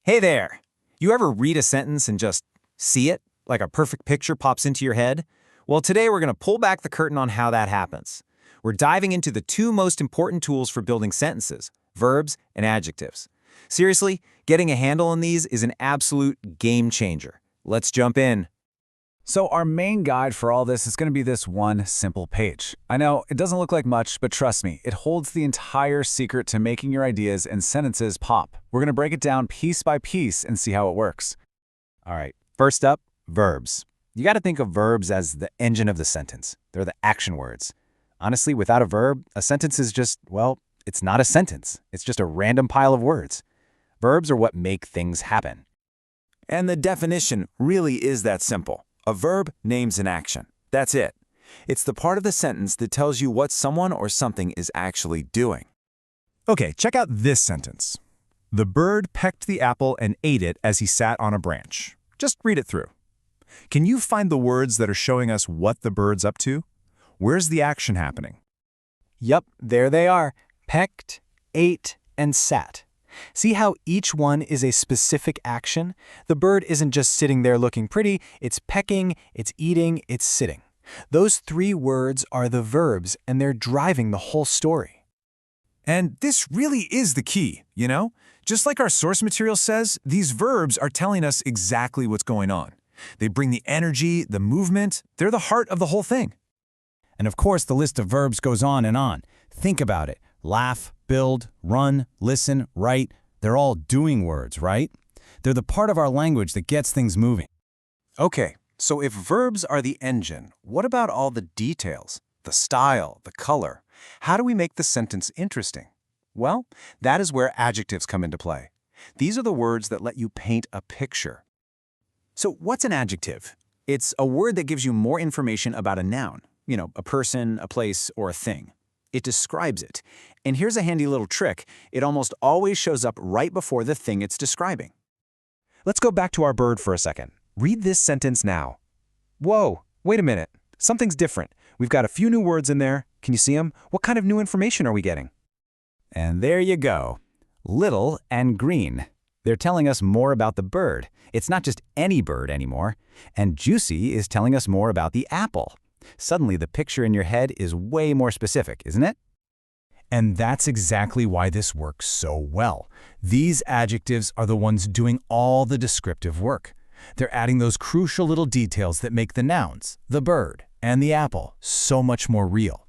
Hey there! You ever read a sentence and just see it, like a perfect picture pops into your head? Well, today we're going to pull back the curtain on how that happens. We're diving into the two most important tools for building sentences, verbs and adjectives. Seriously, getting a handle on these is an absolute game changer. Let's jump in. So our main guide for all this is going to be this one simple page. I know, it doesn't look like much, but trust me, it holds the entire secret to making your ideas and sentences pop. We're going to break it down piece by piece and see how it works. All right, first up, verbs. You got to think of verbs as the engine of the sentence. They're the action words. Honestly, without a verb, a sentence is just, well, it's not a sentence. It's just a random pile of words. Verbs are what make things happen. And the definition really is that simple. A verb names an action. That's it. It's the part of the sentence that tells you what someone or something is actually doing. Okay, check out this sentence. The bird pecked the apple and ate it as he sat on a branch. Just read it through. Can you find the words that are showing us what the bird's up to? Where's the action happening? Yup, there they are. Pecked, ate, and sat. See how each one is a specific action? The bird isn't just sitting there looking pretty, it's pecking, it's eating, it's sitting. Those three words are the verbs, and they're driving the whole story. And this really is the key, you know? Just like our source material says, these verbs are telling us exactly what's going on. They bring the energy, the movement, they're the heart of the whole thing. And of course, the list of verbs goes on and on. Think about it. Laugh, build, run, listen, write. They're all doing words, right? They're the part of our language that gets things moving. Okay, so if verbs are the engine, what about all the details? The style, the color? How do we make the sentence interesting? Well, that is where adjectives come into play. These are the words that let you paint a picture. So what's an adjective? It's a word that gives you more information about a noun. You know, a person, a place, or a thing. It describes it. And here's a handy little trick. It almost always shows up right before the thing it's describing. Let's go back to our bird for a second. Read this sentence now. Whoa, wait a minute. Something's different. We've got a few new words in there. Can you see them? What kind of new information are we getting? And there you go. Little and green. They're telling us more about the bird. It's not just any bird anymore. And juicy is telling us more about the apple. Suddenly, the picture in your head is way more specific, isn't it? And that's exactly why this works so well. These adjectives are the ones doing all the descriptive work. They're adding those crucial little details that make the nouns, the bird, and the apple so much more real.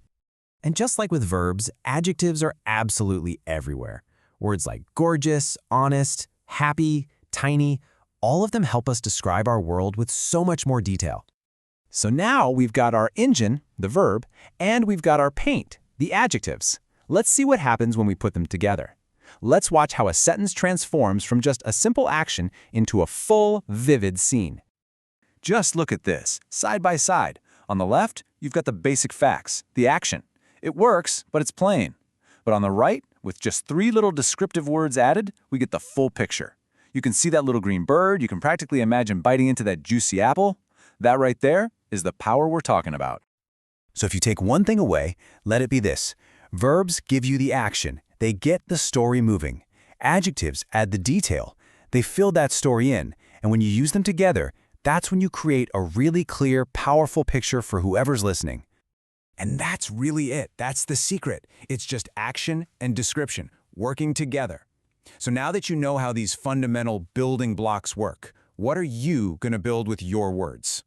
And just like with verbs, adjectives are absolutely everywhere. Words like gorgeous, honest, happy, tiny, all of them help us describe our world with so much more detail. So now we've got our engine, the verb, and we've got our paint, the adjectives. Let's see what happens when we put them together. Let's watch how a sentence transforms from just a simple action into a full, vivid scene. Just look at this, side by side. On the left, you've got the basic facts, the action. It works, but it's plain. But on the right, with just three little descriptive words added, we get the full picture. You can see that little green bird, you can practically imagine biting into that juicy apple. That right there is the power we're talking about. So if you take one thing away, let it be this. Verbs give you the action. They get the story moving. Adjectives add the detail. They fill that story in. And when you use them together, that's when you create a really clear, powerful picture for whoever's listening. And that's really it. That's the secret. It's just action and description working together. So now that you know how these fundamental building blocks work, what are you going to build with your words?